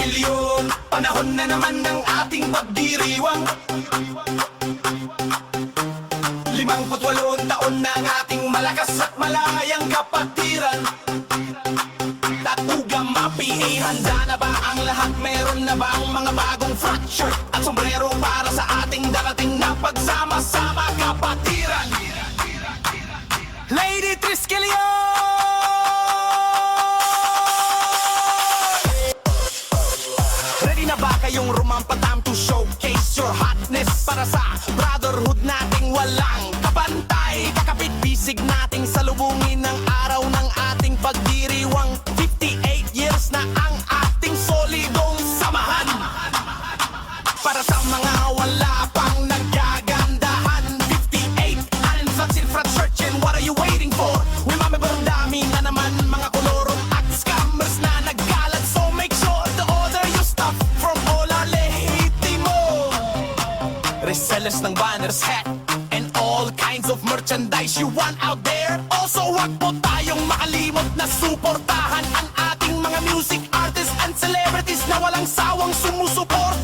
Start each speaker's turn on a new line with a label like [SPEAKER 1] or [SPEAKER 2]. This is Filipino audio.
[SPEAKER 1] milyon. Panahon na naman ng ating pagdiriwang. 58 taon na ang ating malakas at malayang kapatiran. Tatugang PA, handa na ba ang lahat? Meron na ba ang mga bagong frock shirt at sombrero para sa ating darating na pagsama-sama kapatiran? Lady Triskelion! Ready na ba kayong rumampa? Time to showcase your hotness para sa brotherhood nating walang kabantay. Kakapit bisig nating salubungin ang araw ng ating pagdiriwang. 58 years na ang ating solidong samahan. Para sa mga wala pang nagagandahan, 58 and Flaxil Frat Church, and what are you waiting for? We mamember dami na naman mga kolorong at scammers na nagkalat. So make sure to order your stuff from Hola Legitimo. Resellers ng banners, hat, and all kinds of merchandise you want out there. Also, wag po tayong makalimot na suportahan ang ating mga music artists and celebrities na walang sawang sumusuporta.